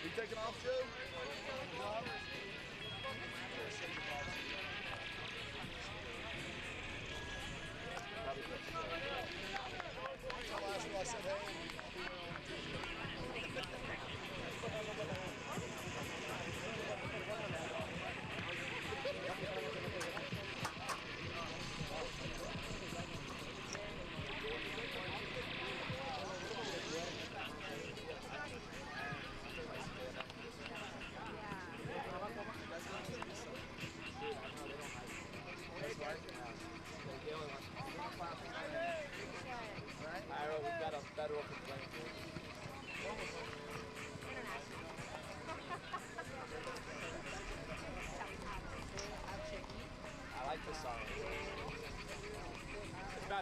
You taking off, Joe? I said, hey.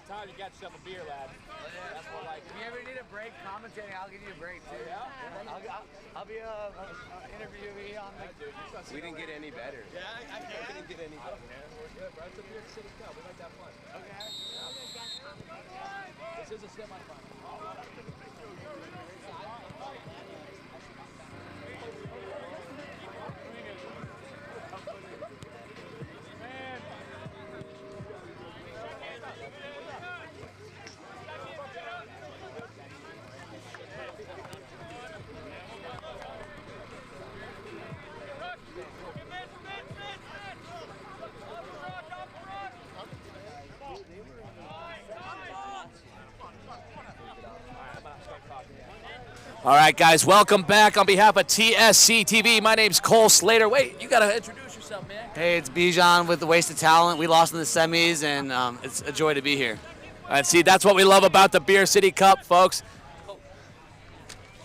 Time you got yourself a beer, lad. That's what like. If you ever need a break commentating, I'll give you a break too. Yeah? I'll be a interviewee on the. We didn't get any better. Yeah, I can't. We didn't get any better. We're good, bro. It's a beer city cup. We like that fun. Okay. This is a semi-final. All right, guys, welcome back on behalf of TSC TV. My name's Cole Slater. Wait, you got to introduce yourself, man. Hey, it's Bijan with the Wasted Talent. We lost in the semis, and it's a joy to be here. All right, see, that's what we love about the Beer City Cup, folks.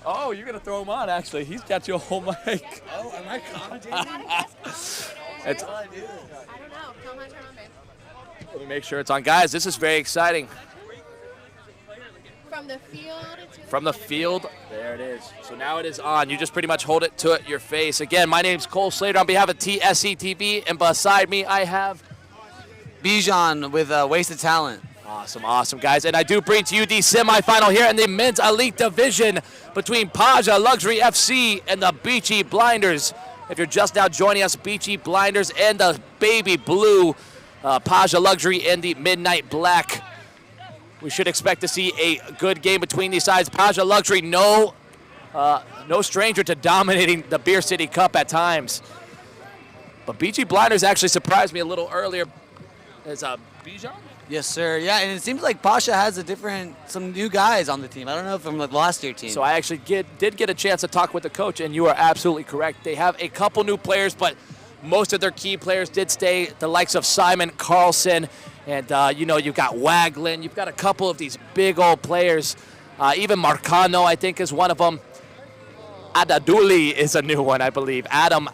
Oh, you're going to throw him on, actually. He's got your whole mic. Oh, am I commentating? It's, I don't know. Come on, turn on, babe. let me make sure it's on. Guys, this is very exciting. From the field to From the field, there it is. So now it is on. You just pretty much hold it to your face. Again, my name's Cole Slater on behalf of TSC TV, and beside me I have Bijan with Wasted Talent. Awesome, awesome, guys. And I do bring to you the semifinal here in the men's elite division between PASHA Luxury FC and the Beachy Blinders. If you're just now joining us, Beachy Blinders and the Baby Blue, PASHA Luxury and the Midnight Black. We should expect to see a good game between these sides. PASHA Luxury, no stranger to dominating the Beer City Cup at times. But Beachy Blinders actually surprised me a little earlier. Is Bijan? Yes, sir. Yeah, and it seems like PASHA has some new guys on the team. I don't know from the last year team. So I actually did get a chance to talk with the coach, and you are absolutely correct. They have a couple new players, but most of their key players did stay. The likes of Simon Carlson, and you've got Waglin. You've got a couple of these big old players. Even Marcano, I think, is one of them. Adaduli is a new one, I believe. Adam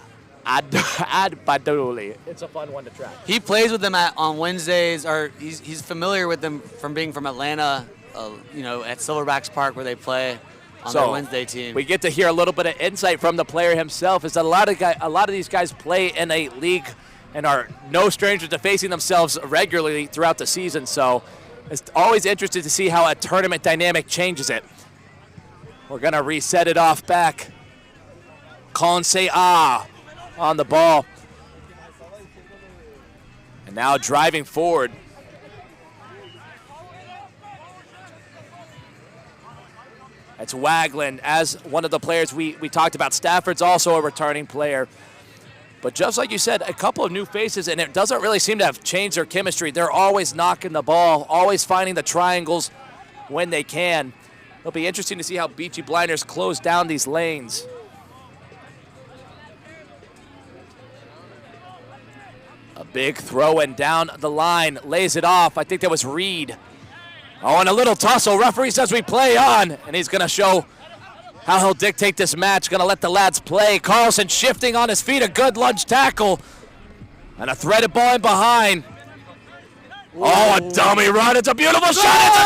Adbaduli. It's a fun one to track. He plays with them on Wednesdays, or he's familiar with them from being from Atlanta, at Silverbacks Park where they play on their Wednesday team. We get to hear a little bit of insight from the player himself. Is that a lot of these guys play in a league and are no strangers to facing themselves regularly throughout the season. So it's always interesting to see how a tournament dynamic changes it. We're going to reset it off back. Conseil on the ball. And now driving forward. That's Waglin as one of the players we talked about. Stafford's also a returning player. But just like you said, a couple of new faces, and it doesn't really seem to have changed their chemistry. They're always knocking the ball, always finding the triangles when they can. It'll be interesting to see how Beachy Blinders close down these lanes. A big throw and down the line, lays it off. I think that was Reed. Oh, and a little tussle. Referee says we play on, and he's going to show how he'll dictate this match. Going to let the lads play. Carlson shifting on his feet, a good lunge tackle, and a threaded ball in behind. Ooh. Oh, a dummy run. It's a beautiful shot. It's a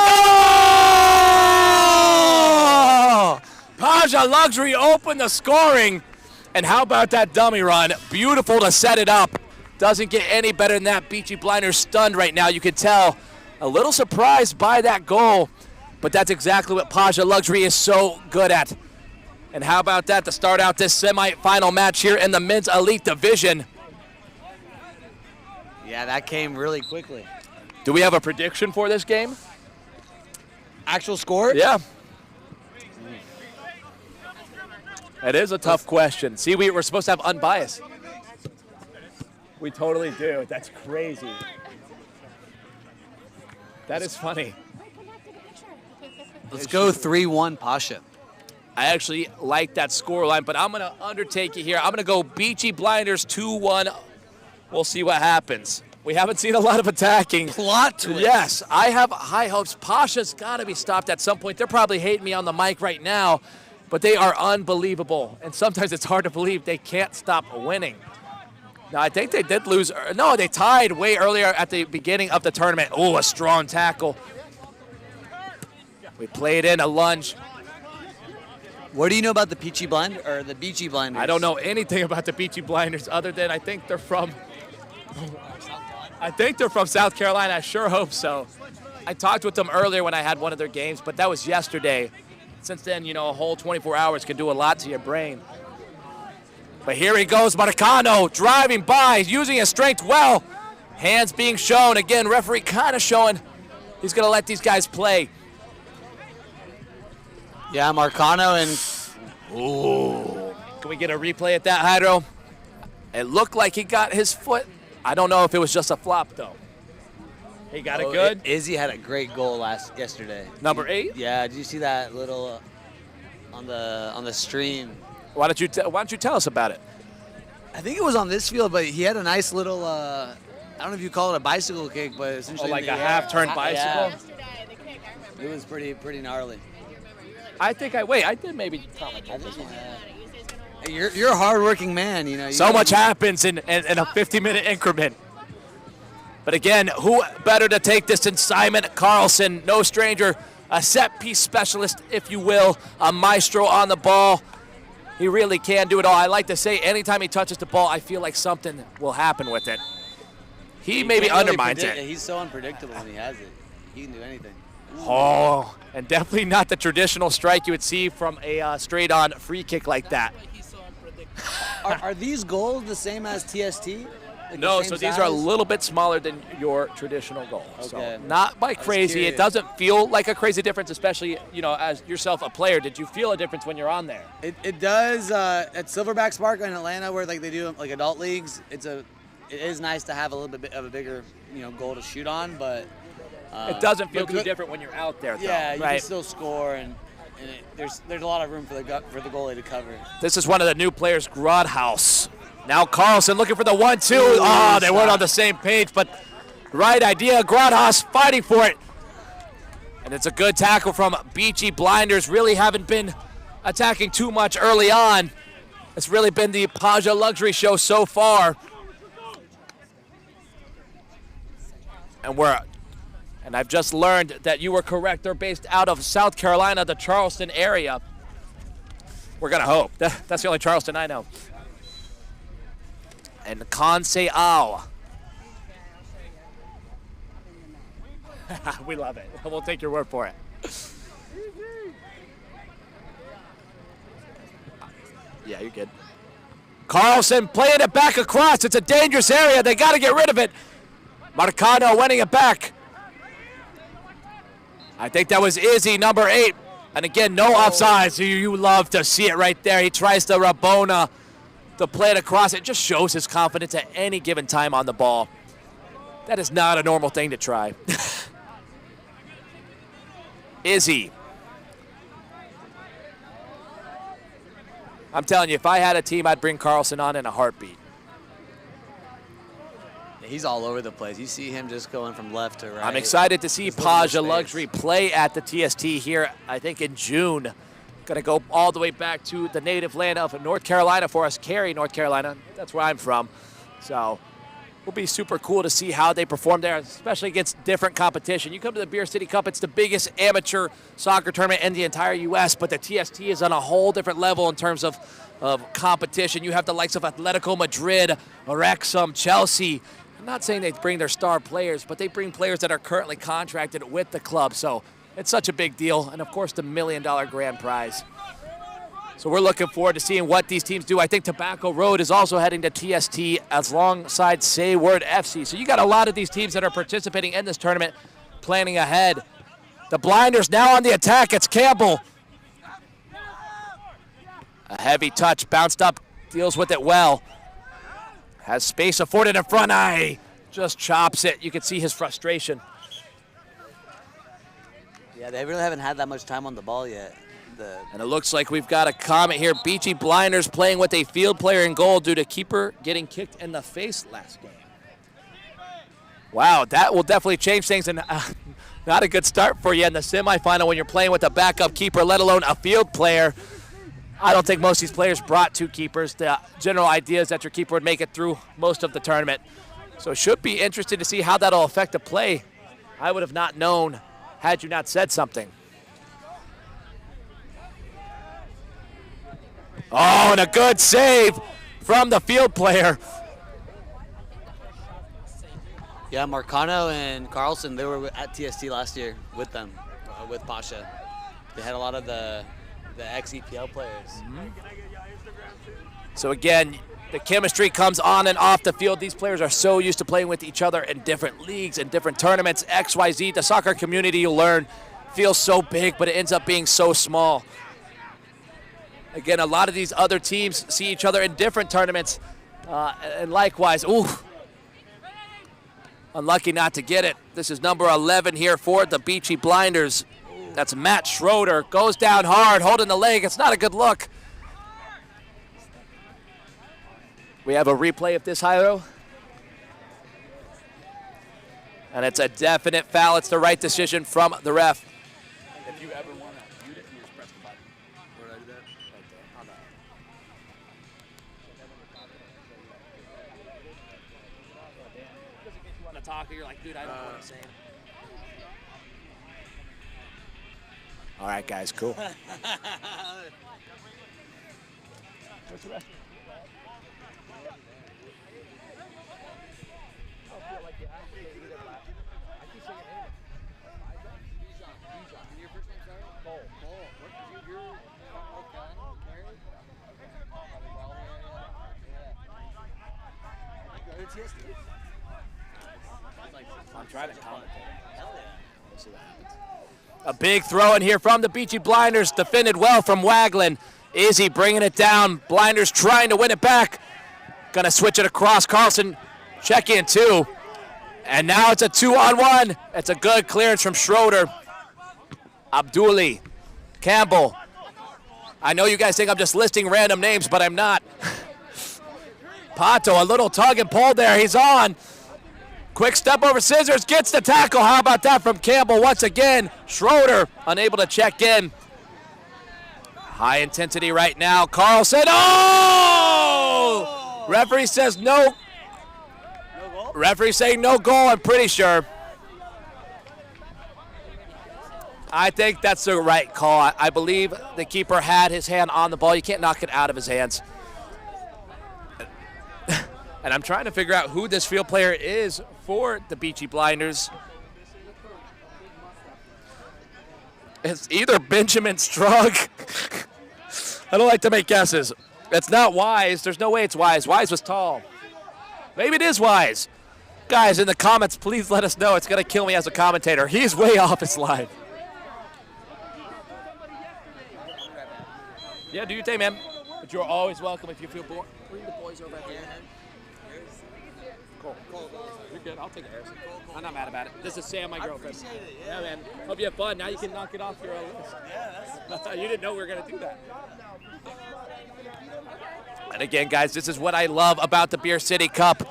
goal! PASHA Luxury opened the scoring, and how about that dummy run? Beautiful to set it up. Doesn't get any better than that. Beachy Blinders stunned right now. You can tell a little surprised by that goal, but that's exactly what PASHA Luxury is so good at. And how about that to start out this semifinal match here in the men's elite division? Yeah, that came really quickly. Do we have a prediction for this game? Actual score? Yeah. It is a tough question. See, we're supposed to have unbiased. We totally do. That's crazy. That is funny. Let's go 3-1 PASHA. I actually like that score line, but I'm going to undertake it here. I'm going to go Beachy Blinders 2-1. We'll see what happens. We haven't seen a lot of attacking. Plot twist. Yes, I have high hopes. PASHA's got to be stopped at some point. They're probably hating me on the mic right now, but they are unbelievable. And sometimes it's hard to believe they can't stop winning. Now, I think they did lose. No, they tied way earlier at the beginning of the tournament. Oh, a strong tackle. We played in a lunge. What do you know about the Beachy Blinders? I don't know anything about the Beachy Blinders other than I think they're from South Carolina. I sure hope so. I talked with them earlier when I had one of their games, but that was yesterday. Since then, you know, a whole 24 hours can do a lot to your brain. But here he goes, Marcano, driving by, using his strength well. Hands being shown. Again, referee kind of showing he's going to let these guys play. Yeah, Marcano and... Ooh. Can we get a replay at that, Hydro? It looked like he got his foot. I don't know if it was just a flop, though. He got it good. Izzy had a great goal yesterday. Number 8? Yeah, did you see that little on the stream? Why don't you tell us about it? I think it was on this field, but he had a nice little, I don't know if you call it a bicycle kick, but essentially like a half-turn bicycle? Yeah. Yesterday, the kick, I remember. It was pretty gnarly. I did maybe comment on this one. You're a hard-working man, you know. So much happens in a 50-minute increment. But again, who better to take this than Simon Carlson, no stranger, a set-piece specialist, if you will, a maestro on the ball. He really can do it all. I like to say anytime he touches the ball, I feel like something will happen with it. He maybe undermines it. He's so unpredictable when he has it. He can do anything. Oh, and definitely not the traditional strike you would see from a straight-on free kick like that. Are these goals the same as TST? Like No, the so same these are a size? little bit smaller than your traditional goal. Okay. So not by crazy. It curious. doesn't feel like a crazy difference, especially, you know, as yourself a player. Did you feel a difference when you're on there? It does at Silverback Spark in Atlanta, where like they do like adult leagues. It is nice to have a little bit of a bigger, you know, goal to shoot on, but It doesn't feel but too different when you're out there, though. yeah, you right? can still score, and there's a lot of room for the goalie to cover. This is one of the new players, Grodhaus. Now Carlson looking for the 1-2. Oh, they weren't on the same page, but right idea. Grodhaus fighting for it. And it's a good tackle from Beachy Blinders. Really haven't been attacking too much early on. It's really been the PASHA luxury show so far. And I've just learned that you were correct. They're based out of South Carolina, the Charleston area. We're going to hope. That's the only Charleston I know. And Conseil. We love it. We'll take your word for it. Yeah, you're good. Carlson playing it back across. It's a dangerous area. They got to get rid of it. Marcano winning it back. I think that was Izzy, number 8. And again, no offsides. You love to see it right there. He tries to Rabona to play it across. It just shows his confidence at any given time on the ball. That is not a normal thing to try. Izzy. I'm telling you, if I had a team, I'd bring Carlson on in a heartbeat. He's all over the place. You see him just going from left to right. I'm excited to see Just looking for PASHA space. Luxury play at the TST here, I think in June. Going to go all the way back to the native land of North Carolina for us, Cary, North Carolina. That's where I'm from. So it'll be super cool to see how they perform there, especially against different competition. You come to the Beer City Cup, it's the biggest amateur soccer tournament in the entire U.S., but the TST is on a whole different level in terms of competition. You have the likes of Atletico Madrid, Wrexham, Chelsea. I'm not saying they bring their star players, but they bring players that are currently contracted with the club. So it's such a big deal. And, of course, the $1 million grand prize. So we're looking forward to seeing what these teams do. I think Tobacco Road is also heading to TST alongside Sayward FC. So you got a lot of these teams that are participating in this tournament planning ahead. The Blinders now on the attack. It's Campbell. A heavy touch, bounced up, deals with it well. Has space afforded in front. Just chops it. You can see his frustration. Yeah, they really haven't had that much time on the ball yet. And it looks like we've got a comment here. Beachy Blinders playing with a field player in goal due to keeper getting kicked in the face last game. Wow, that will definitely change things, and not a good start for you in the semifinal when you're playing with a backup keeper, let alone a field player. I don't think most of these players brought two keepers. The general idea is that your keeper would make it through most of the tournament. So it should be interesting to see how that'll affect the play. I would have not known had you not said something. Oh, and a good save from the field player. Yeah, Marcano and Carlson, they were at TST last year with them, with PASHA. They had a lot of the ex-EPL players. Mm-hmm. So again, the chemistry comes on and off the field. These players are so used to playing with each other in different leagues and different tournaments. XYZ, the soccer community, you learn, feels so big, but it ends up being so small. Again, a lot of these other teams see each other in different tournaments, and likewise, ooh, unlucky not to get it. This is number 11 here for the Beachy Blinders. That's Matt Schroeder, goes down hard, holding the leg. It's not a good look. We have a replay of this, Jairo. And it's a definite foul. It's the right decision from the ref. If you ever want to mute it, you just press the button. Where did I do that? Right there. On that. Just in case you want to talk, or you're like, dude, I don't know what I'm saying. All right, guys, cool. What's the rest? I'm trying to comment. We'll see what happens. A big throw in here from the Beachy Blinders, defended well from Wagland. Izzy bringing it down. Blinders trying to win it back. Gonna switch it across. Carlson check in too. And now it's a 2-on-1. It's a good clearance from Schroeder. Abduli, Campbell. I know you guys think I'm just listing random names, but I'm not. Pato, a little tug and pull there. He's on. Quick step over scissors, gets the tackle. How about that from Campbell once again? Schroeder unable to check in. High intensity right now. Carlson, oh! Referee says no. Referee saying no goal, I'm pretty sure. I think that's the right call. I believe the keeper had his hand on the ball. You can't knock it out of his hands. And I'm trying to figure out who this field player is for the Beachy Blinders. It's either Benjamin Strug. I don't like to make guesses. It's not Wise. There's no way it's Wise. Wise was tall. Maybe it is Wise. Guys, in the comments, please let us know. It's going to kill me as a commentator. He's way off his line. Yeah, do your thing, man. But you're always welcome if you feel bored. Bring the boys over here. Cool. You're good. I'll take it, Harrison. I'm not mad about it. This is Sam, my girlfriend. I appreciate it. Yeah, man. Hope you have fun. Now you can knock it off your list. Yeah, you didn't know we were going to do that. And again, guys, this is what I love about the Beer City Cup.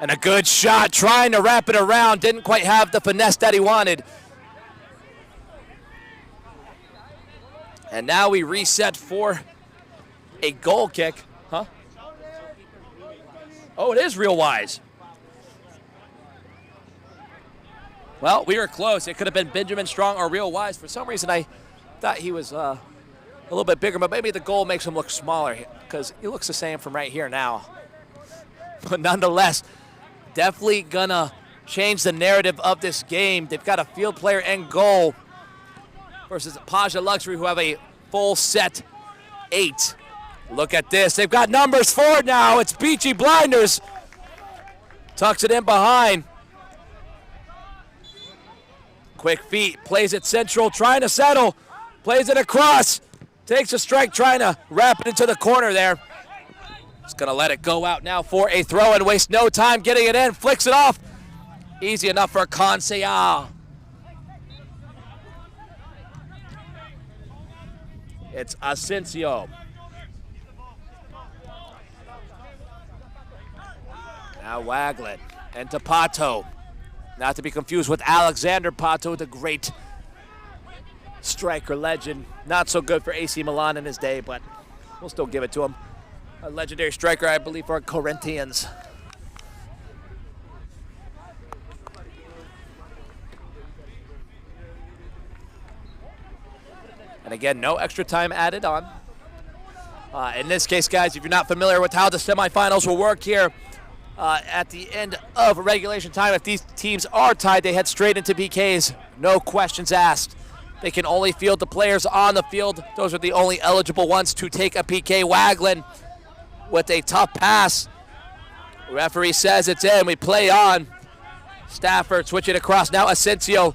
And a good shot, trying to wrap it around. Didn't quite have the finesse that he wanted. And now we reset for a goal kick. Huh? Oh, it is Real Wise. Well, we were close. It could have been Benjamin Strong or Real Wise. For some reason, I thought he was a little bit bigger, but maybe the goal makes him look smaller because he looks the same from right here now. But nonetheless, definitely gonna change the narrative of this game. They've got a field player and goal versus PASHA Luxury, who have a full set 8. Look at this. They've got numbers for it now. It's Beachy Blinders. Tucks it in behind. Quick feet. Plays it central. Trying to settle. Plays it across. Takes a strike. Trying to wrap it into the corner there. Just going to let it go out now for a throw and waste no time getting it in. Flicks it off. Easy enough for Conseil. It's Asensio. Now Wagland and to Pato. Not to be confused with Alexander Pato, the great striker legend. Not so good for AC Milan in his day, but we'll still give it to him. A legendary striker, I believe, for Corinthians. And again, no extra time added on. In this case, guys, if you're not familiar with how the semifinals will work here, at the end of regulation time, if these teams are tied, they head straight into PKs. No questions asked. They can only field the players on the field. Those are the only eligible ones to take a PK. Wagland with a tough pass. Referee says it's in. We play on. Stafford switch it across. Now Asensio.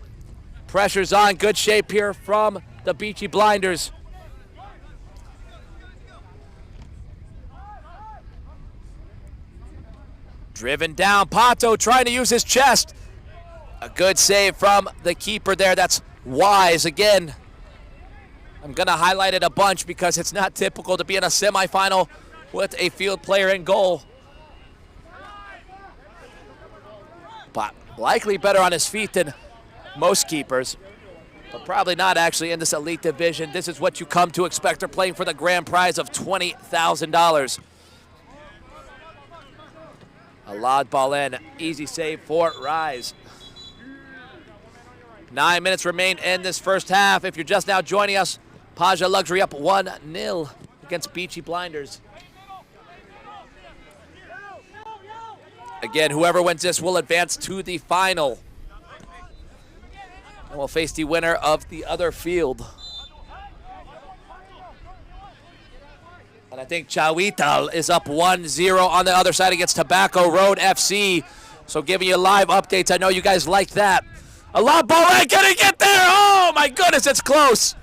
Pressure's on. Good shape here from the Beachy Blinders. Driven down. Pato trying to use his chest. A good save from the keeper there. That's Wise again. I'm going to highlight it a bunch because it's not typical to be in a semifinal with a field player in goal. But likely better on his feet than most keepers. But probably not actually in this elite division. This is what you come to expect. They're playing for the grand prize of $20,000. A loud ball in. Easy save for Rise. 9 minutes remain in this first half. If you're just now joining us, PASHA Luxury up 1-0 against Beachy Blinders. Again, whoever wins this will advance to the final. And we'll face the winner of the other field. And I think Chawital is up 1-0 on the other side against Tobacco Road FC. So giving you live updates. I know you guys like that. A lob ball in. Can he get there? Oh, my goodness, it's close.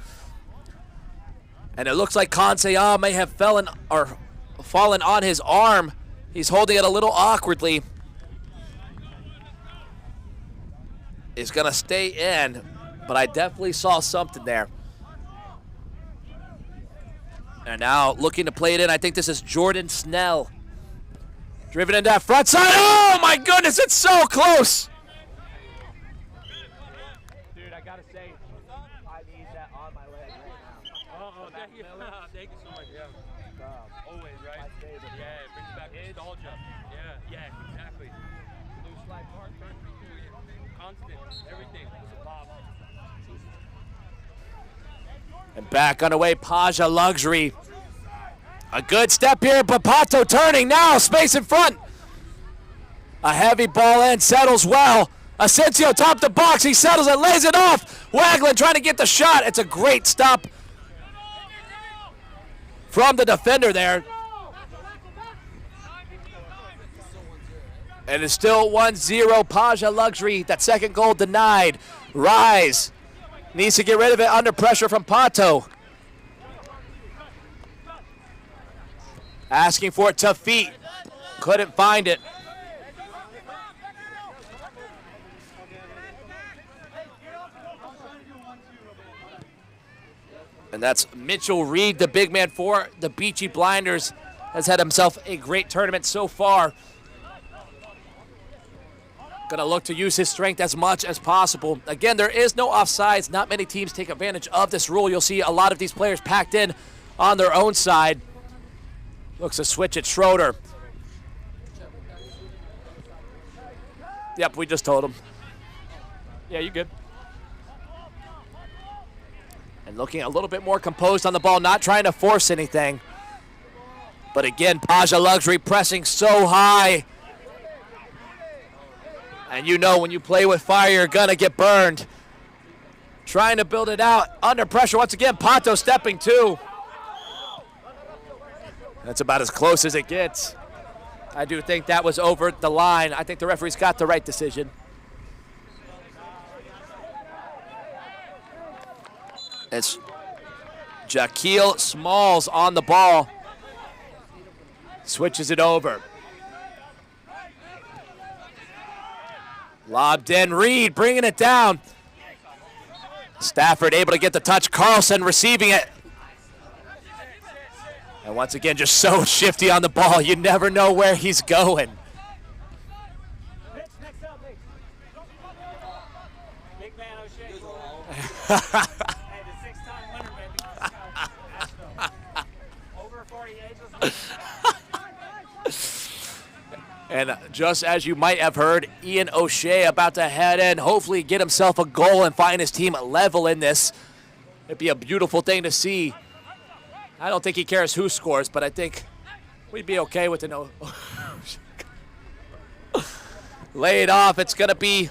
And it looks like Conseil may have fallen on his arm. He's holding it a little awkwardly. He's going to stay in, but I definitely saw something there. And now looking to play it in. I think this is Jordan Snell. Driven into that front side. Oh, my goodness, it's so close. Dude, I got to say, I need that on my leg right now. Oh, thank you. Thank you so much. Yeah. Always, right? Yeah, it brings back nostalgia. Yeah, exactly. Blue slide park, constant, everything. It's a pop. And back on the way, PASHA Luxury. A good step here, but Pato turning now, space in front. A heavy ball in, settles well. Asensio top the box, he settles it, lays it off. Wagland trying to get the shot. It's a great stop from the defender there. And it's still 1-0, PASHA Luxury. That second goal denied. Rise needs to get rid of it under pressure from Pato. Asking for it to feet. Couldn't find it. And that's Mitchell Reed, the big man for the Beachy Blinders. Has had himself a great tournament so far. Gonna look to use his strength as much as possible. Again, there is no offsides. Not many teams take advantage of this rule. You'll see a lot of these players packed in on their own side. Looks to switch it, Schroeder. Yep, we just told him. Yeah, you good. And And looking a little bit more composed on the ball, not trying to force anything. But again, PASHA Luxury pressing so high. And you know when you play with fire, you're going to get burned. Trying to build it out under pressure. Once again, Pato stepping too. That's about as close as it gets. I do think that was over the line. I think the referee's got the right decision. It's Jaquil Smalls on the ball. Switches it over. Lobbed in, Reed bringing it down. Stafford able to get the touch. Carlson receiving it. And once again, just so shifty on the ball. You never know where he's going. Big man O'Shea. Over 48. And just as you might have heard, Ian O'Shea about to head in, hopefully get himself a goal and find his team level in this. It'd be a beautiful thing to see. I don't think he cares who scores, but I think we'd be okay with an lay it off. It's going to be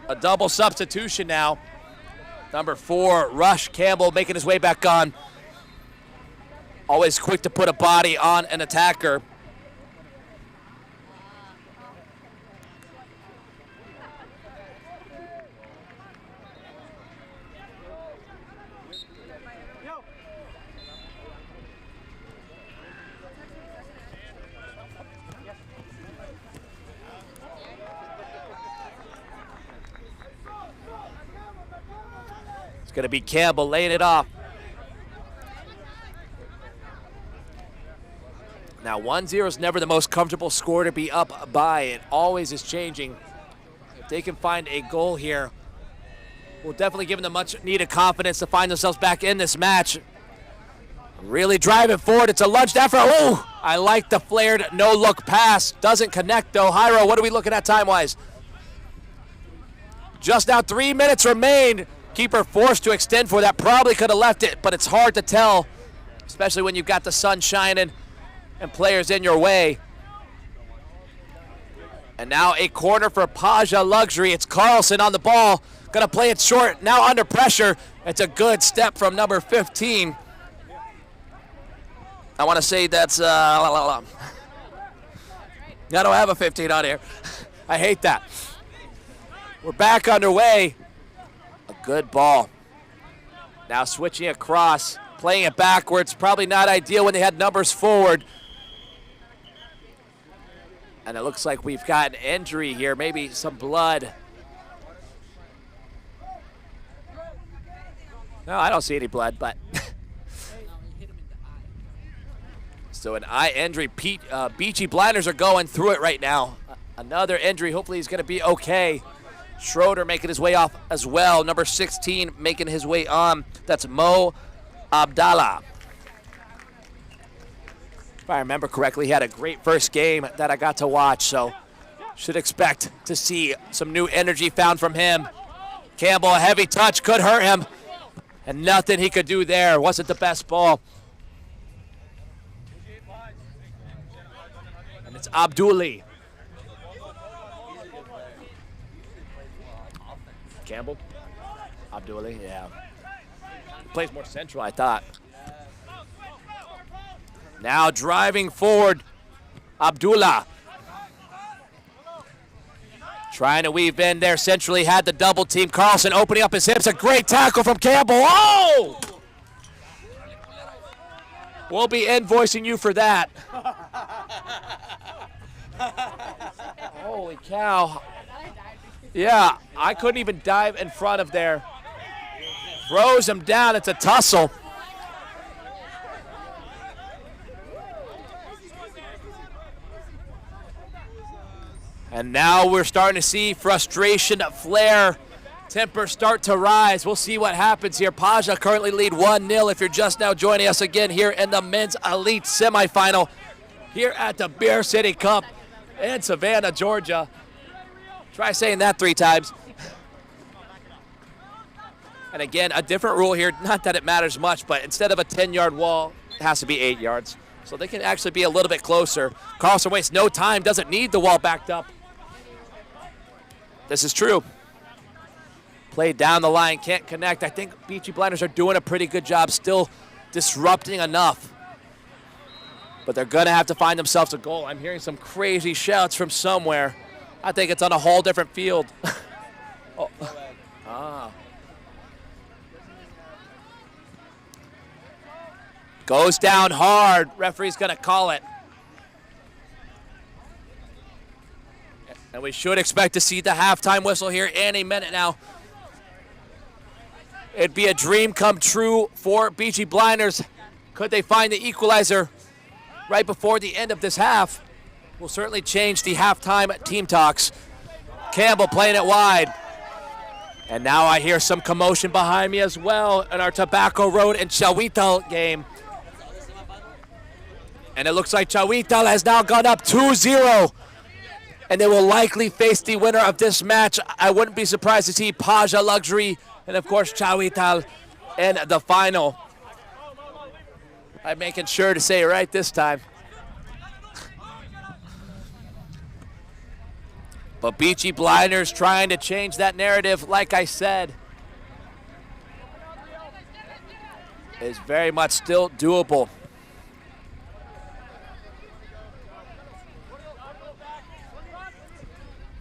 a double substitution now. Number 4, Rush Campbell making his way back on. Always quick to put a body on an attacker. It's going to be Campbell laying it off. Now 1-0 is never the most comfortable score to be up by. It always is changing. If they can find a goal here, will definitely give them the much needed confidence to find themselves back in this match. Really driving forward. It's a lunged effort. Oh, I like the flared no-look pass. Doesn't connect though. Hyro, what are we looking at time-wise? Just now 3 minutes remain. Keeper forced to extend for that. Probably could have left it, but it's hard to tell, especially when you've got the sun shining and players in your way. And now a corner for PASHA Luxury. It's Carlson on the ball. Gonna play it short. Now under pressure. It's a good step from number 15. I want to say that's I don't have a 15 on here. I hate that. We're back underway. A good ball. Now switching across, playing it backwards. Probably not ideal when they had numbers forward. And it looks like we've got an injury here, maybe some blood. No, I don't see any blood, but. So an eye injury. Beachy Blinders are going through it right now. Another injury. Hopefully he's going to be okay. Schroeder making his way off as well. Number 16 making his way on. That's Mo Abdallah. If I remember correctly, he had a great first game that I got to watch, so should expect to see some new energy found from him. Campbell, a heavy touch, could hurt him, and nothing he could do there. Wasn't the best ball. And it's Abdulli. Campbell? Abdulli, yeah. He plays more central, I thought. Now driving forward, Abdullah. Trying to weave in there centrally, had the double team. Carlson opening up his hips, a great tackle from Campbell. Oh! We'll be invoicing you for that. Holy cow. Yeah, I couldn't even dive in front of there. Throws him down, it's a tussle. And now we're starting to see frustration flare, temper start to rise. We'll see what happens here. PASHA currently lead 1-0 if you're just now joining us again here in the Men's Elite Semifinal here at the Beer City Cup in Savannah, Georgia. Try saying that 3 times. And again, a different rule here, not that it matters much, but instead of a 10-yard wall, it has to be 8 yards. So they can actually be a little bit closer. Carlson wastes no time, doesn't need the wall backed up. This is true. Play down the line, can't connect. I think Beachy Blinders are doing a pretty good job, still disrupting enough. But they're going to have to find themselves a goal. I'm hearing some crazy shouts from somewhere. I think it's on a whole different field. Oh. Ah. Goes down hard. Referee's going to call it. And we should expect to see the halftime whistle here in a minute now. It'd be a dream come true for Beachy Blinders. Could they find the equalizer right before the end of this half? Will certainly change the halftime team talks. Campbell playing it wide. And now I hear some commotion behind me as well in our Tobacco Road and Chawital game. And it looks like Chawital has now gone up 2-0. And they will likely face the winner of this match. I wouldn't be surprised to see PASHA Luxury and, of course, Chawital in the final. I'm making sure to say it right this time. But Beachy Blinders trying to change that narrative, like I said, is very much still doable.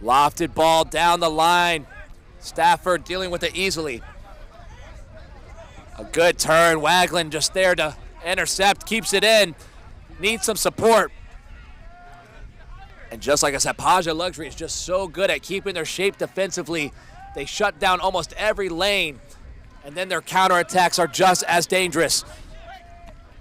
Lofted ball down the line. Stafford dealing with it easily. A good turn. Wagland just there to intercept, keeps it in. Needs some support. And just like I said, PASHA Luxury is just so good at keeping their shape defensively. They shut down almost every lane. And then their counterattacks are just as dangerous.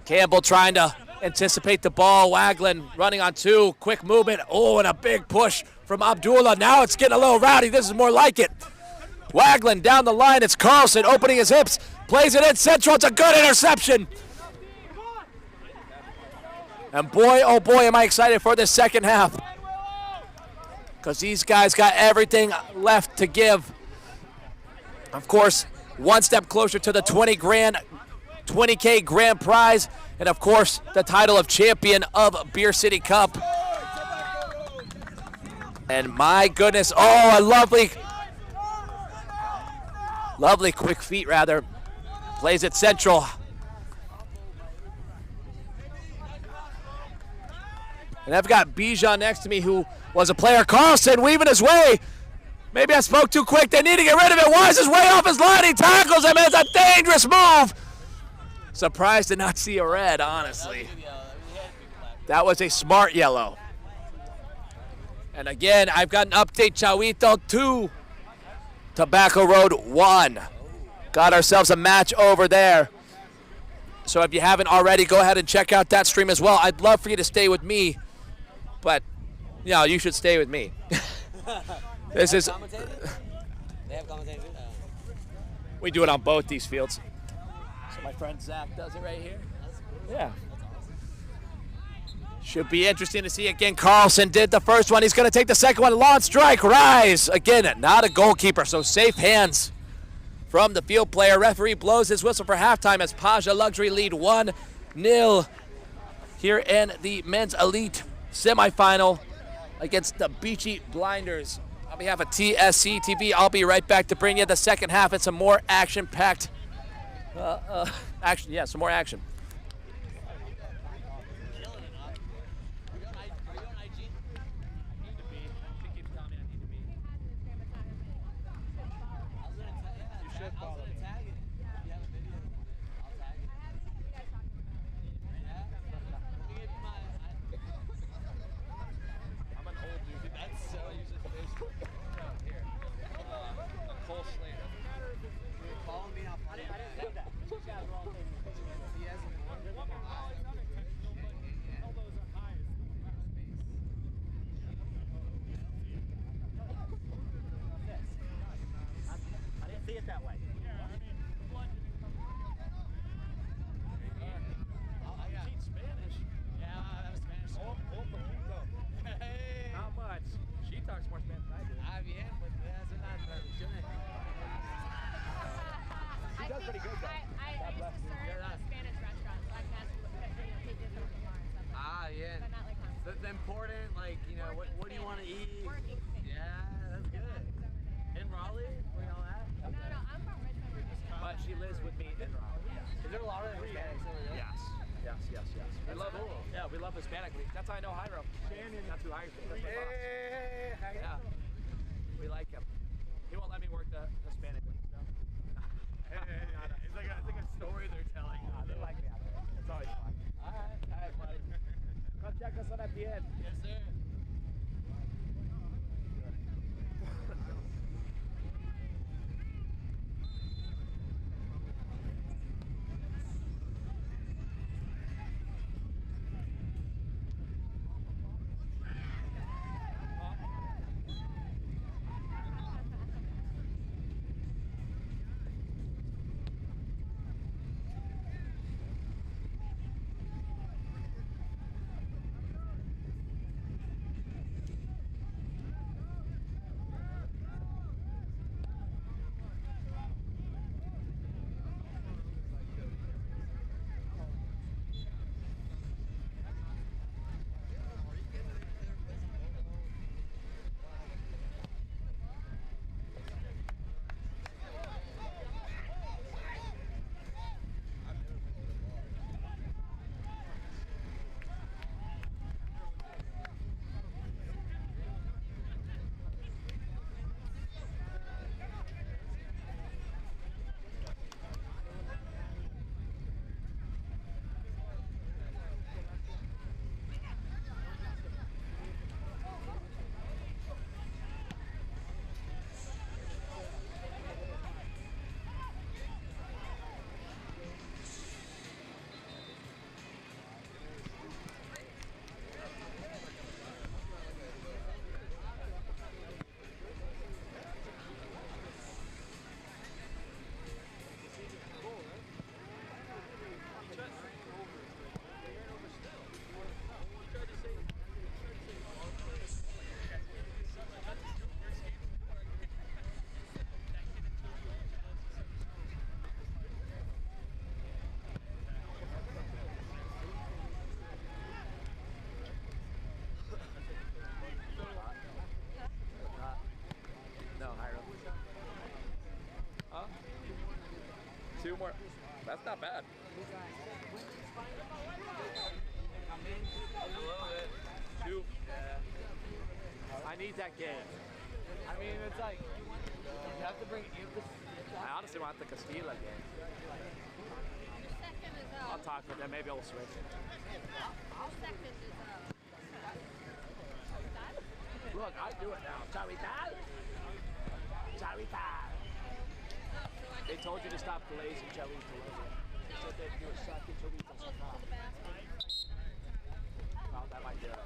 Campbell trying to anticipate the ball. Wagland running on two. Quick movement. Oh, and a big push from Abdullah. Now it's getting a little rowdy. This is more like it. Wagland down the line. It's Carlson opening his hips. Plays it in central. It's a good interception. And boy, oh boy, am I excited for the second half. Because these guys got everything left to give. Of course, one step closer to the 20K grand prize. And of course, the title of champion of Beer City Cup. And my goodness, oh, a lovely quick feet rather. Plays it central. And I've got Bijan next to me, who was a player. Carlson weaving his way. Maybe I spoke too quick. They need to get rid of it. Wise his way off his line. He tackles him. It's a dangerous move. Surprised to not see a red, honestly. That was a smart yellow. And again, I've got an update. Chawital 2, Tobacco Road 1. Got ourselves a match over there. So if you haven't already, go ahead and check out that stream as well. I'd love for you to stay with me, but you know, you should stay with me. This is. They have commentators. We do it on both these fields. So my friend Zach does it right here. Yeah. Should be interesting to see. Again, Carlson did the first one. He's going to take the second one. Launch strike, rise. Again, not a goalkeeper, so safe hands from the field player. Referee blows his whistle for halftime as PASHA Luxury lead 1-0 here in the men's elite semifinal against the Beachy Blinders. On behalf of TSC TV, I'll be right back to bring you the second half and some more action-packed action. Yeah, some more action. pretty good though. I used to serve at a Spanish restaurant, so I can ask you what take this from the bar and stuff like that. Yeah. But not like constantly. The important, like, you know, what do you want to eat? Working space. Yeah, that's good. In Raleigh? Where y'all at? No, I'm from Richmond, Virginia. But she lives with me in Raleigh. Is there a lot of Hispanics over there? Yes. We love cool. it. Yeah, we love Hispanic. That's how I know Hiram. That's who hires me. That's my boss. Hey, Yeah. We like him. He won't let me work the Hispanic league stuff. It's like a story they're telling. They like me out there. It's always fun. All right, buddy. Come check us out at the end. Yes, sir. Two more. That's not bad. Two. I need that game. I mean, it's like, you have to bring, I honestly want the Castilla game. Second is I'll talk with them. Maybe I'll switch. second is Look, I do it now. Chavital. Chavital. They told you to stop glazing chorizo. They said they'd do a second chorizo. Well, that might do it.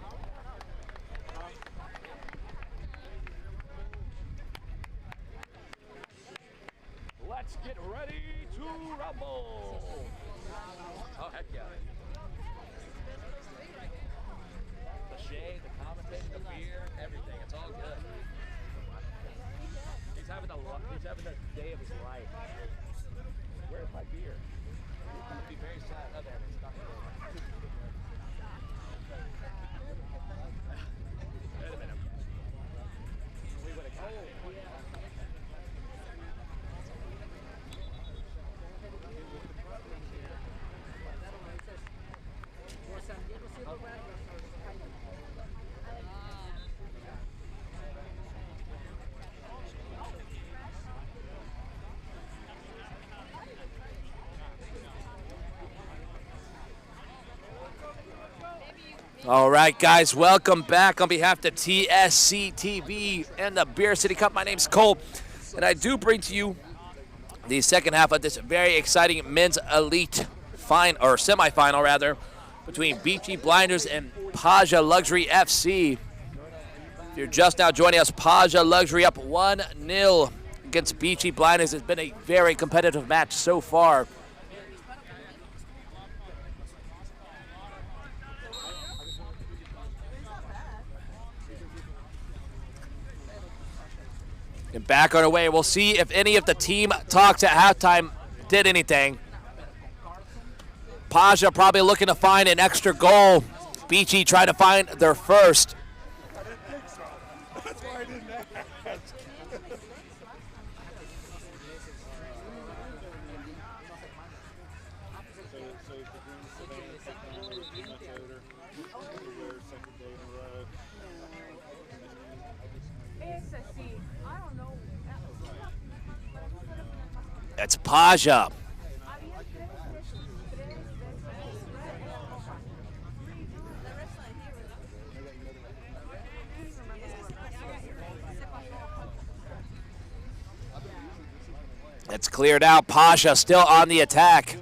Let's get ready to rumble. Oh, heck yeah. The shade, the commentating, the beer, everything. It's all good. He's having the day of his life. Where's my beer? He's going to be very sad. Oh, there it is. Not good. Wait a minute. We would have got it. All right, guys, welcome back on behalf of TSC TV and the Beer City Cup. My name's Cole, and I do bring to you the second half of this very exciting men's elite semifinal rather, between Beachy Blinders and PASHA Luxury FC. If you're just now joining us, PASHA Luxury up 1-0 against Beachy Blinders. It's been a very competitive match so far. And back on our way, we'll see if any of the team talks at halftime did anything. PASHA probably looking to find an extra goal. BEACHY trying to find their first. It's PASHA. It's cleared out. PASHA still on the attack.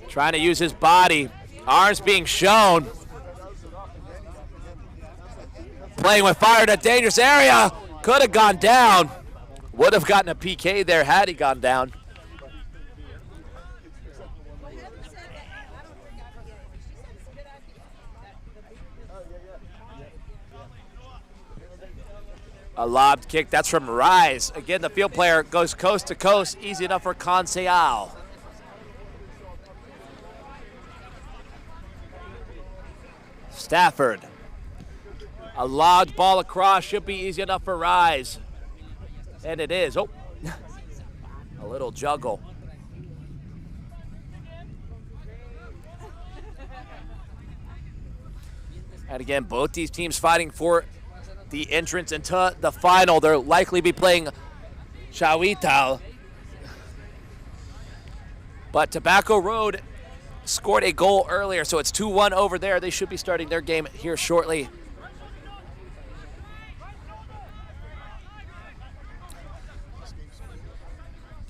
Trying to use his body. Arms being shown. Playing with fire in a dangerous area. Could have gone down. Would have gotten a PK there had he gone down. A lobbed kick. That's from Rise. Again, the field player goes coast to coast. Easy enough for Conseil. Stafford. A lobbed ball across. Should be easy enough for Rise. And it is. Oh, a little juggle. And again, both these teams fighting for the entrance into the final. They'll likely be playing Chawital. But Tobacco Road scored a goal earlier, so it's 2-1 over there. They should be starting their game here shortly.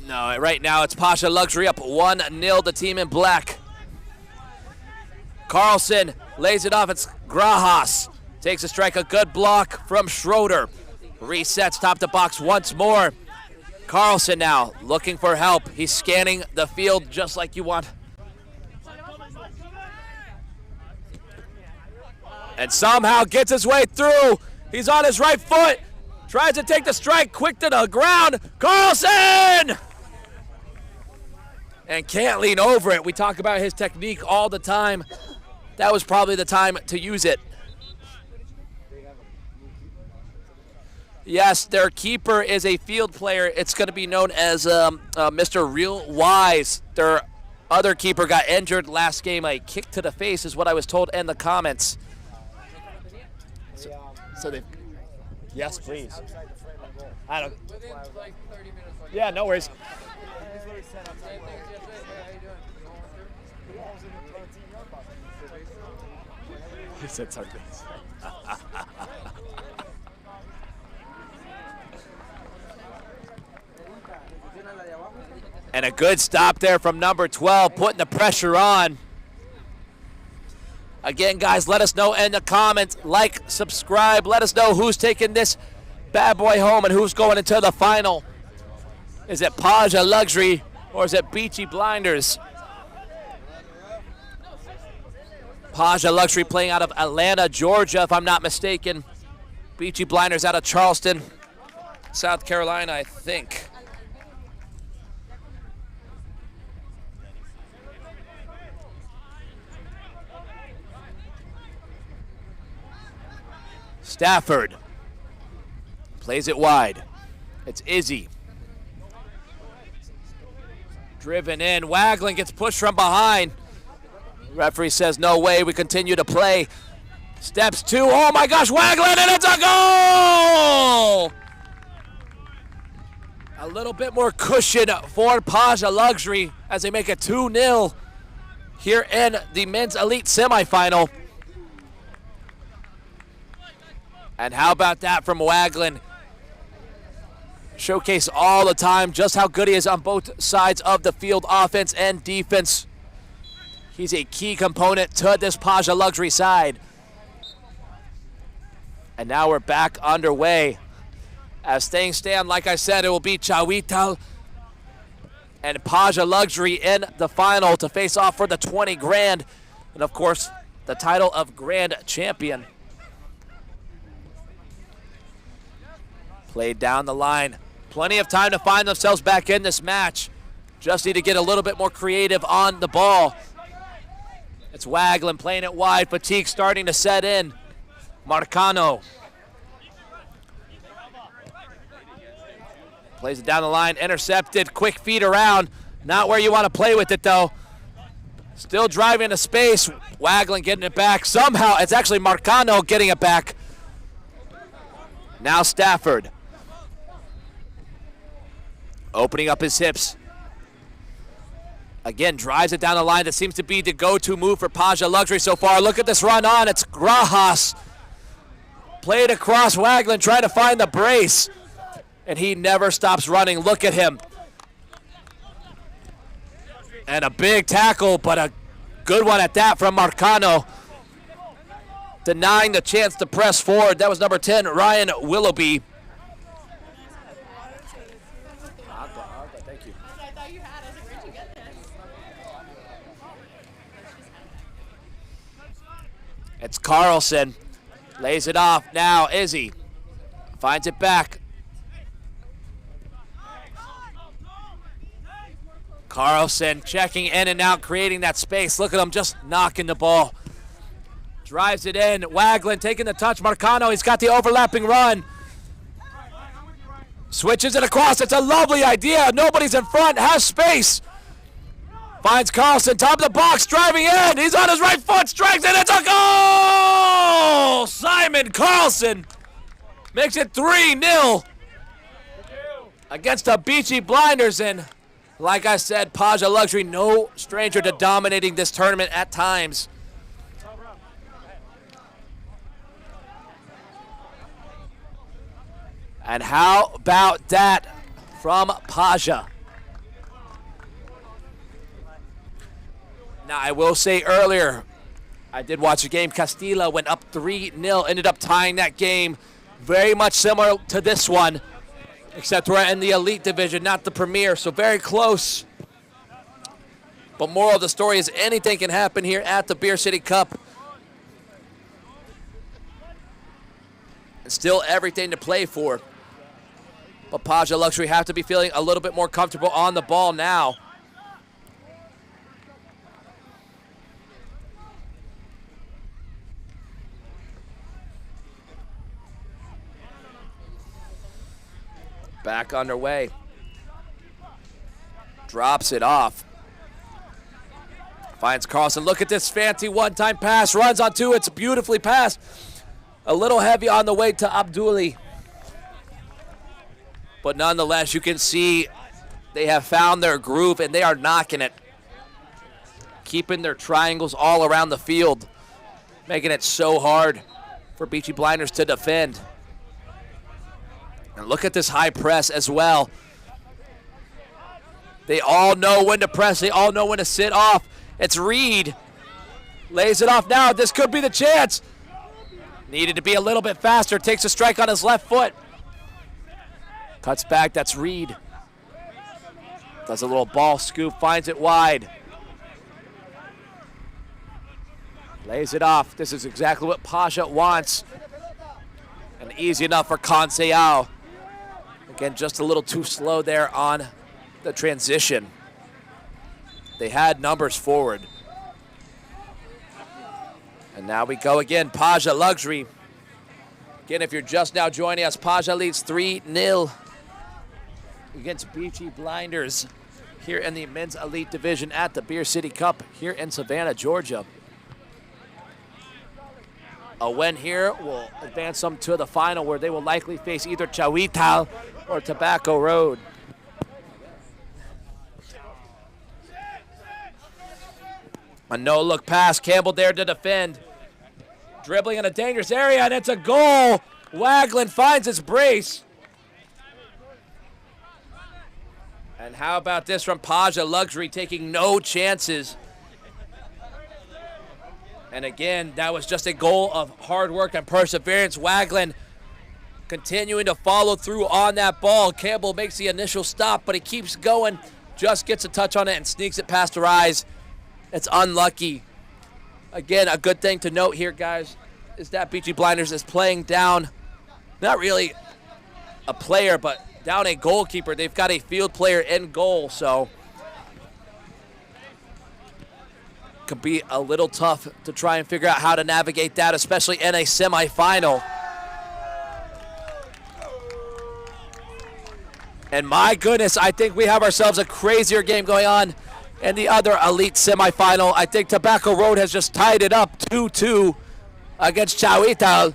No, right now it's PASHA Luxury up 1-0, the team in black. Carlson lays it off. It's Grajas. Takes a strike, a good block from Schroeder. Resets top to box once more. Carlson now looking for help. He's scanning the field just like you want. And somehow gets his way through. He's on his right foot. Tries to take the strike, quick to the ground. Carlson! And can't lean over it. We talk about his technique all the time. That was probably the time to use it. Yes, their keeper is a field player. It's going to be known as Mr. Real Wise. Their other keeper got injured last game. A kick to the face is what I was told in the comments. So they, yes, please. I don't. Yeah, no worries. He said something. And a good stop there from number 12, putting the pressure on. Again, guys, let us know in the comments. Like, subscribe. Let us know who's taking this bad boy home and who's going into the final. Is it PASHA Luxury or is it BEACHY Blinders? PASHA Luxury playing out of Atlanta, Georgia, if I'm not mistaken. BEACHY Blinders out of Charleston, South Carolina, I think. Stafford plays it wide. It's Izzy. Driven in. Wagland gets pushed from behind. Referee says no way. We continue to play. Steps two. Oh my gosh, Wagland, and it's a goal! A little bit more cushion for PASHA Luxury as they make it 2-0 here in the men's elite semifinal. And how about that from Wagland? Showcase all the time just how good he is on both sides of the field, offense and defense. He's a key component to this PASHA Luxury side. And now we're back underway. As things stand, like I said, it will be Chawital and PASHA Luxury in the final to face off for the 20 grand. And of course, the title of Grand Champion. Played down the line. Plenty of time to find themselves back in this match. Just need to get a little bit more creative on the ball. It's Wagland playing it wide. Fatigue starting to set in. Marcano plays it down the line, intercepted, quick feed around. Not where you want to play with it, though. Still driving into space. Wagland getting it back. Somehow, it's actually Marcano getting it back. Now Stafford. Opening up his hips. Again, drives it down the line. That seems to be the go-to move for PASHA Luxury so far. Look at this run on. It's Grajas. Played across Wagland, trying to find the brace. And he never stops running. Look at him. And a big tackle, but a good one at that from Marcano. Denying the chance to press forward. That was number 10, Ryan Willoughby. Thank you. I thought you had it. Where'd you get this? It's Carlson. Lays it off. Now Izzy finds it back. Carlson checking in and out, creating that space. Look at him just knocking the ball. Drives it in. Wagland taking the touch. Marcano, he's got the overlapping run. Switches it across. It's a lovely idea. Nobody's in front. Has space. Finds Carlson. Top of the box. Driving in. He's on his right foot. Strikes it. It's a goal! Simon Carlson makes it 3-0 against the Beachy Blinders. And like I said, PASHA Luxury, no stranger to dominating this tournament at times. And how about that from PASHA? Now, I will say earlier, I did watch the game. Castilla went up 3-0, ended up tying that game. Very much similar to this one, except we're in the elite division, not the premier, so very close. But moral of the story is anything can happen here at the Beer City Cup. And still everything to play for. But PASHA Luxury have to be feeling a little bit more comfortable on the ball now. Back underway. Drops it off. Finds Carlson. Look at this fancy one-time pass. Runs on two. It's beautifully passed. A little heavy on the way to Abduli. But nonetheless, you can see they have found their groove and they are knocking it. Keeping their triangles all around the field. Making it so hard for Beachy Blinders to defend. And look at this high press as well. They all know when to press. They all know when to sit off. It's Reed. Lays it off now. This could be the chance. Needed to be a little bit faster. Takes a strike on his left foot. Cuts back. That's Reed. Does a little ball scoop. Finds it wide. Lays it off. This is exactly what PASHA wants. And easy enough for Conseil. Again, just a little too slow there on the transition. They had numbers forward. And now we go again. PASHA Luxury. Again, if you're just now joining us, PASHA leads 3-0 against Beachy Blinders here in the Men's Elite Division at the Beer City Cup here in Savannah, Georgia. A win here will advance them to the final where they will likely face either Chawital or Tobacco Road. A no-look pass. Campbell there to defend. Dribbling in a dangerous area, and it's a goal. Wagland finds his brace. And how about this from PASHA Luxury, taking no chances. And again, that was just a goal of hard work and perseverance. Wagland continuing to follow through on that ball. Campbell makes the initial stop, but he keeps going. Just gets a touch on it and sneaks it past her eyes. It's unlucky. Again, a good thing to note here, guys, is that Beachy Blinders is playing down, not really a player, but down a goalkeeper. They've got a field player in goal, so could be a little tough to try and figure out how to navigate that, especially in a semifinal. And my goodness, I think we have ourselves a crazier game going on in the other elite semifinal. I think Tobacco Road has just tied it up 2-2 against Chawital.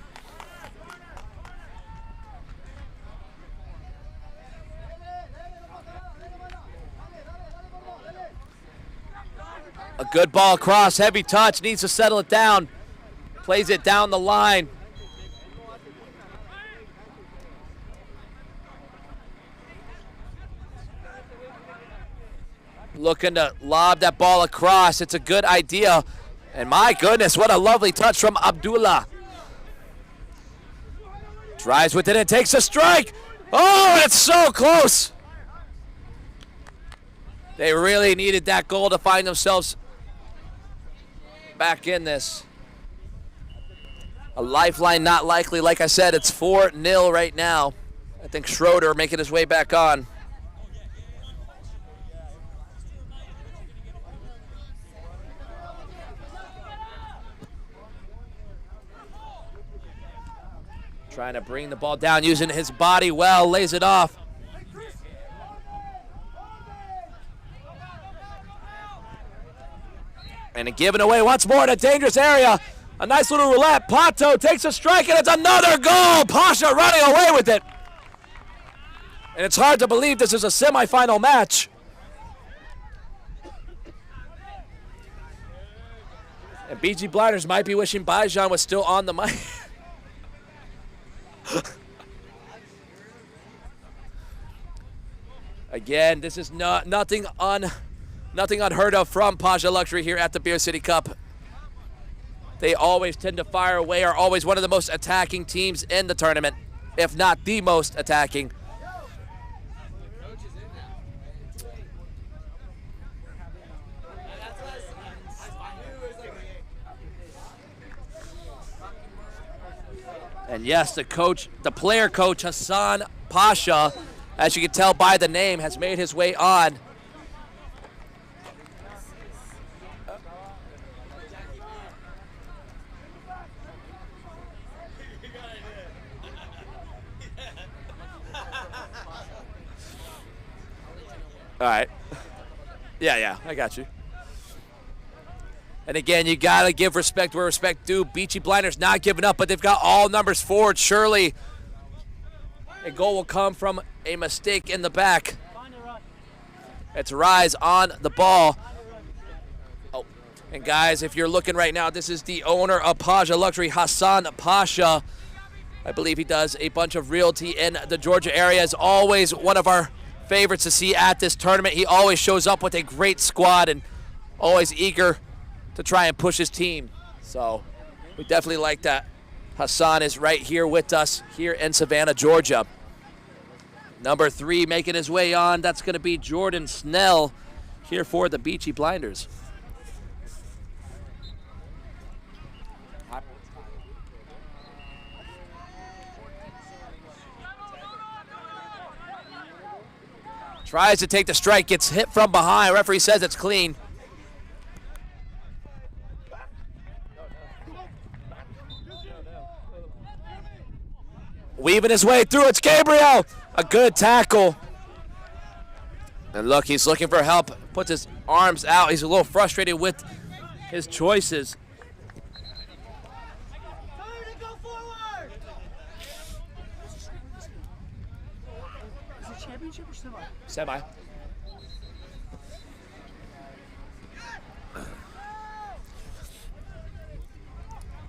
A good ball across, heavy touch, needs to settle it down. Plays it down the line. Looking to lob that ball across. It's a good idea. And my goodness, what a lovely touch from Abdullah. Drives with it and takes a strike. Oh, it's so close. They really needed that goal to find themselves back in this. A lifeline not likely. Like I said, it's 4-0 right now. I think Schroeder making his way back on. Trying to bring the ball down, using his body well, lays it off. And given away once more in a dangerous area. A nice little roulette. Pato takes a strike, and it's another goal. Pasha running away with it. And it's hard to believe this is a semifinal match. And BG Blinders might be wishing Bajan was still on the mic. Again, this is nothing unheard of from PASHA Luxury here at the Beer City Cup. They always tend to fire away, are always one of the most attacking teams in the tournament, if not the most attacking. And yes, the player coach, Hassan Pasha, as you can tell by the name, has made his way on. All right. Yeah, I got you. And again, you got to give respect where respect due. Beachy Blinders not giving up, but they've got all numbers forward. Surely a goal will come from a mistake in the back. It's Rise on the ball. Oh, and guys, if you're looking right now, this is the owner of PASHA Luxury, Hassan Pasha. I believe he does a bunch of realty in the Georgia area. Is always one of our favorites to see at this tournament. He always shows up with a great squad and always eager to try and push his team. So we definitely like that. Hassan is right here with us here in Savannah, Georgia. Number 3 making his way on. That's going to be Jordan Snell here for the Beachy Blinders. Tries to take the strike, gets hit from behind. Referee says it's clean. Weaving his way through, it's Gabriel. A good tackle. And look, he's looking for help. Puts his arms out. He's a little frustrated with his choices. Semi.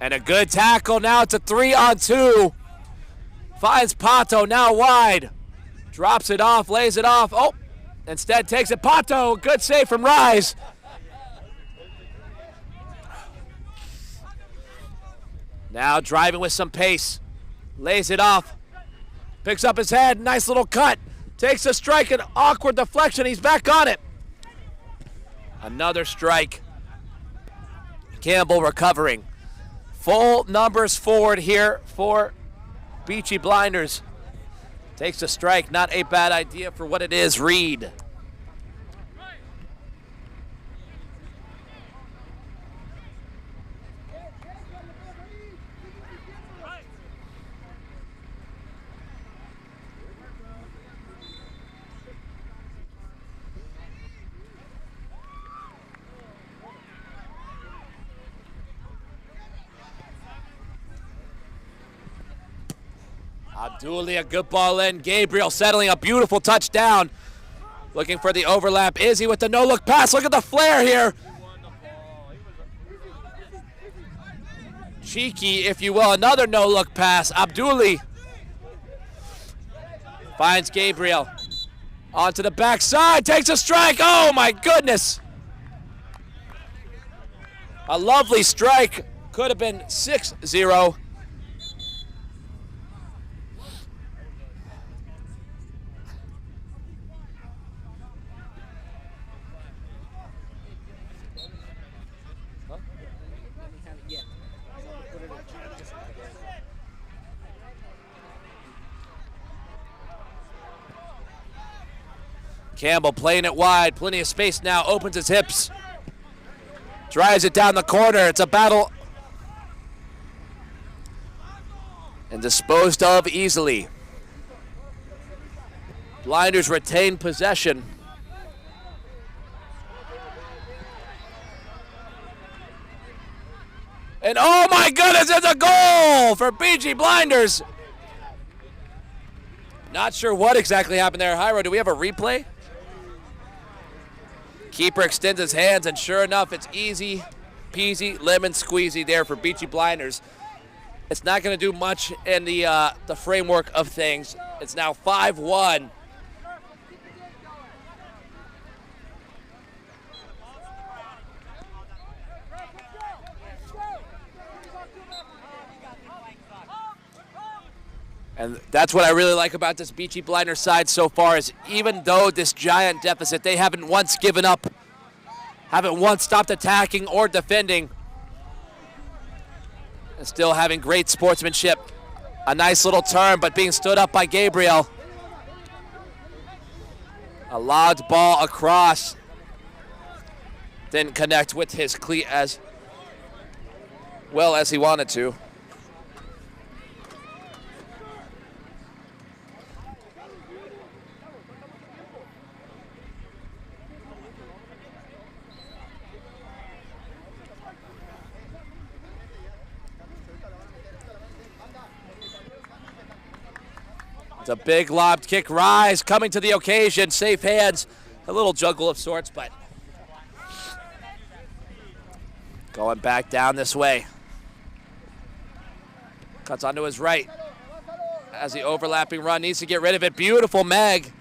And a good tackle. Now it's a 3-on-2. Finds Pato now wide. Drops it off, lays it off. Oh, instead takes it. Pato, good save from Rise. Now driving with some pace. Lays it off. Picks up his head. Nice little cut. Takes a strike, an awkward deflection. He's back on it. Another strike. Campbell recovering. Full numbers forward here for Beachy Blinders. Takes a strike. Not a bad idea for what it is. Reed. Abduli, a good ball in. Gabriel settling a beautiful touchdown. Looking for the overlap. Izzy with the no-look pass. Look at the flare here. Cheeky, if you will. Another no-look pass. Abduli finds Gabriel. Onto the backside. Takes a strike. Oh, my goodness. A lovely strike. Could have been 6-0. Campbell playing it wide, plenty of space now, opens his hips, drives it down the corner. It's a battle and disposed of easily. Blinders retain possession. And oh my goodness, it's a goal for BG Blinders. Not sure what exactly happened there. Hyro, do we have a replay? Keeper extends his hands, and sure enough, it's easy peasy, lemon squeezy there for Beachy Blinders. It's not going to do much in the framework of things. It's now 5-1. And that's what I really like about this Beachy Blinders side so far is even though this giant deficit, they haven't once given up, haven't once stopped attacking or defending, and still having great sportsmanship. A nice little turn, but being stood up by Gabriel. A lobbed ball across. Didn't connect with his cleat as well as he wanted to. It's a big lobbed kick. Rise coming to the occasion. Safe hands. A little juggle of sorts, but going back down this way. Cuts onto his right as the overlapping run needs to get rid of it. Beautiful Meg.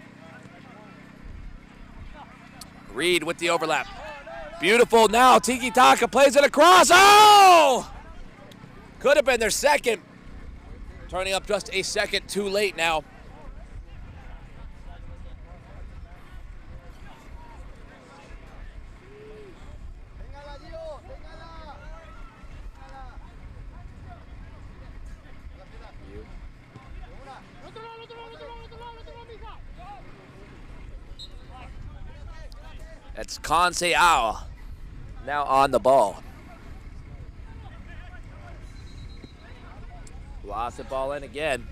Reed with the overlap. Beautiful now. Tiki Taka plays it across. Oh! Could have been their second. Turning up just a second too late now. It's Conseao now on the ball. Lost the ball in again.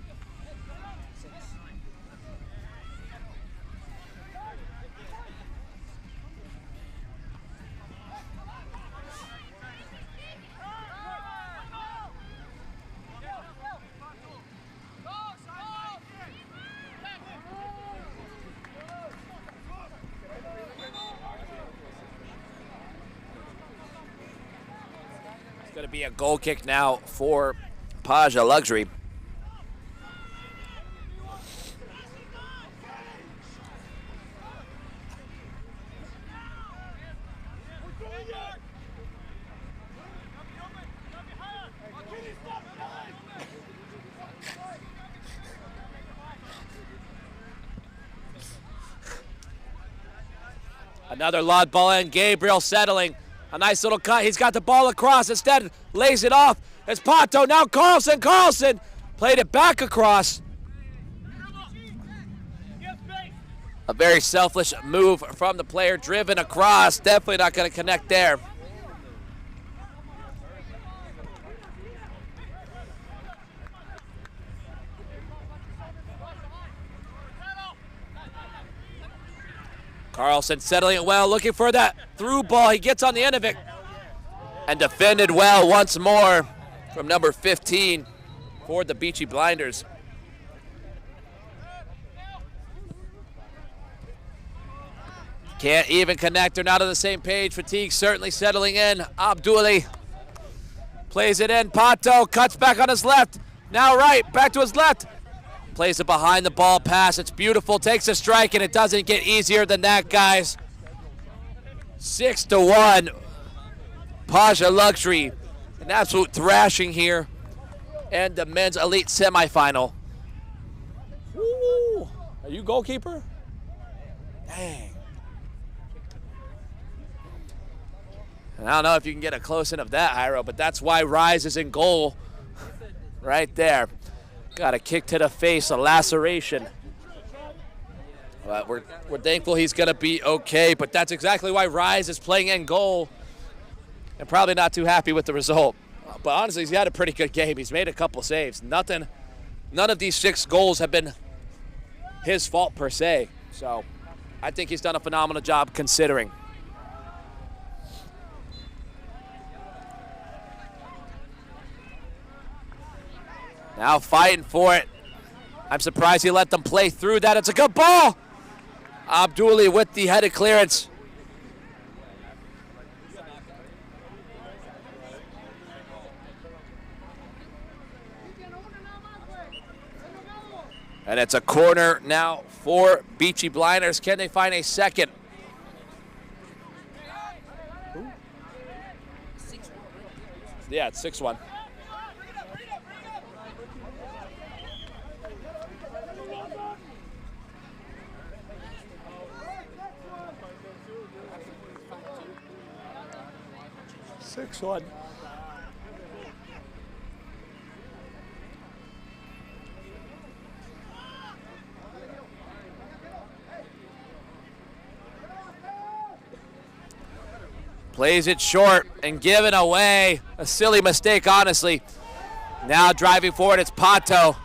It's going to be a goal kick now for PASHA Luxury. Another lob ball in. Gabriel settling. A nice little cut. He's got the ball across. Instead, lays it off. It's Pato. Now Carlson. Carlson played it back across. A very selfish move from the player. Driven across. Definitely not going to connect there. Carlson settling it well, looking for that through ball. He gets on the end of it and defended well once more from number 15 for the Beachy Blinders. Can't even connect. They're not on the same page. Fatigue certainly settling in. Abduli plays it in. Pato cuts back on his left. Now right, back to his left. Plays it behind the ball pass. It's beautiful. Takes a strike, and it doesn't get easier than that, guys. 6-1. PASHA Luxury. An absolute thrashing here. And the men's elite semifinal. Woo! Are you goalkeeper? Dang. And I don't know if you can get a close in of that, Jairo, but that's why Rise is in goal right there. Got a kick to the face, a laceration. But we're thankful he's going to be okay, but that's exactly why Rise is playing in goal and probably not too happy with the result. But honestly, he's had a pretty good game. He's made a couple saves. None of these 6 goals have been his fault per se. So I think he's done a phenomenal job considering. Now fighting for it. I'm surprised he let them play through that. It's a good ball. Abduli with the headed clearance. And it's a corner now for Beachy Blinders. Can they find a second? Yeah, it's 6-1. Plays it short and giving away. A silly mistake, honestly. Now driving forward, it's Pato.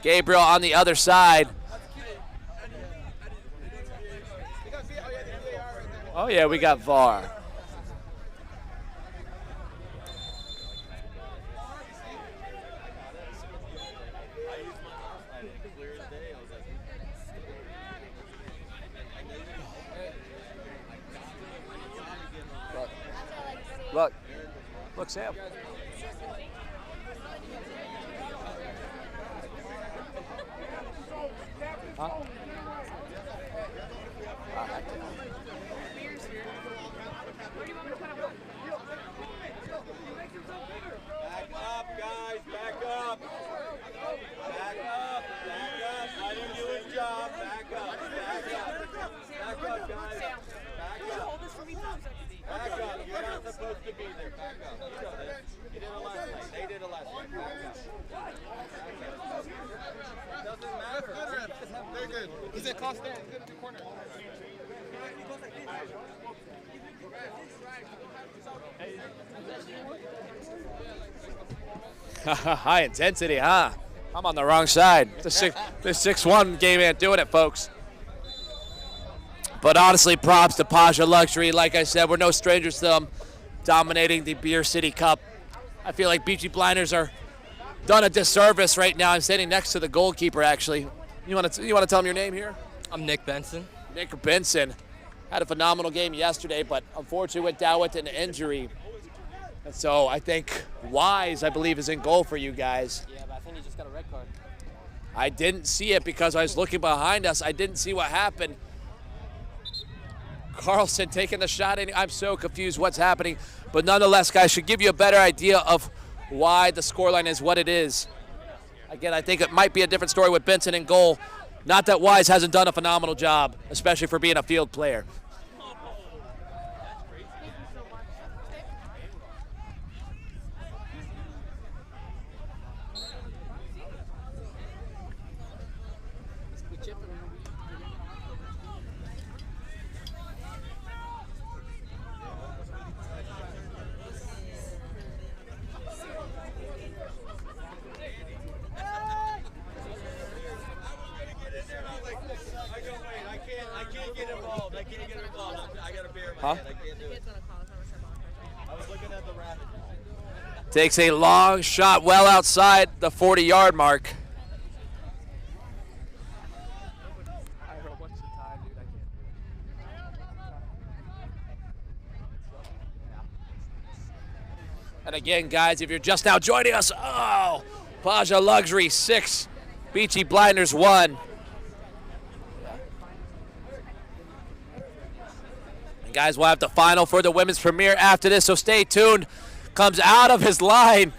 Gabriel on the other side. Oh, yeah, we got VAR. Look, Sam. Huh? Back up, guys, back up. Back up, back up. Let him do his job. Back up, back up. Back up, guys. Back up. Back up. You're not supposed to be there. Back up. You know this. You did it last night. They did it last night. Back up. Doesn't matter. They're good. He's at Costa. He's in the corner. High intensity, huh? I'm on the wrong side. This 6-1 game ain't doing it, folks. But honestly, props to PASHA Luxury. Like I said, we're no strangers to them dominating the Beer City Cup. I feel like Beachy Blinders are done a disservice right now. I'm standing next to the goalkeeper, actually. You want to tell him your name here? I'm Nick Benson. Nick Benson had a phenomenal game yesterday, but unfortunately went down with an injury. And so I think Wise, I believe, is in goal for you guys. Yeah, but I think he just got a red card. I didn't see it because I was looking behind us. I didn't see what happened. Carlson taking the shot in. I'm so confused what's happening. But nonetheless, guys, should give you a better idea of why the scoreline is what it is. Again, I think it might be a different story with Benson in goal. Not that Wise hasn't done a phenomenal job, especially for being a field player. Huh? Takes a long shot well outside the 40-yard mark. Again, guys, if you're just now joining us, oh, PASHA Luxury 6, Beachy Blinders 1. And guys, we'll have the final for the women's premiere after this, so stay tuned. Comes out of his line.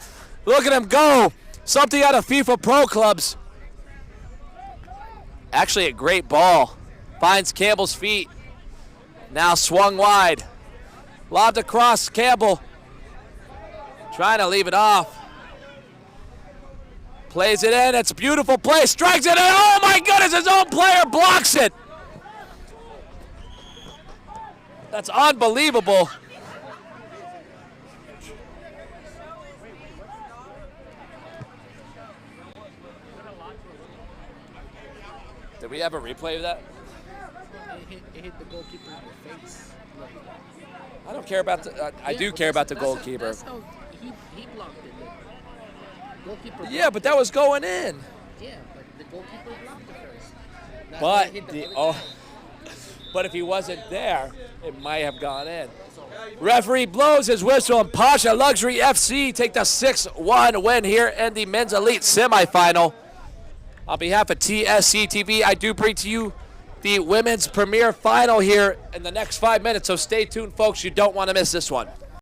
Look at him go. Something out of FIFA Pro Clubs. Actually, a great ball. Finds Campbell's feet. Now swung wide. Lobbed across Campbell. Trying to leave it off. Plays it in. It's a beautiful play. Strikes it in. Oh my goodness, his own player blocks it. That's unbelievable. Did we have a replay of that? It hit the goalkeeper in the face. I don't care about the. I do care about the goalkeeper. That's how he blocked it. The goalkeeper. Yeah, but that was going in. Yeah, but the goalkeeper blocked it first. That's why But it hit the the other guy. but if he wasn't there, it might have gone in. Referee blows his whistle, and PASHA Luxury FC take the 6-1 win here in the men's elite semifinal. On behalf of TSC TV, I do bring to you the women's premiere final here in the next 5 minutes, so stay tuned, folks. You don't want to miss this one.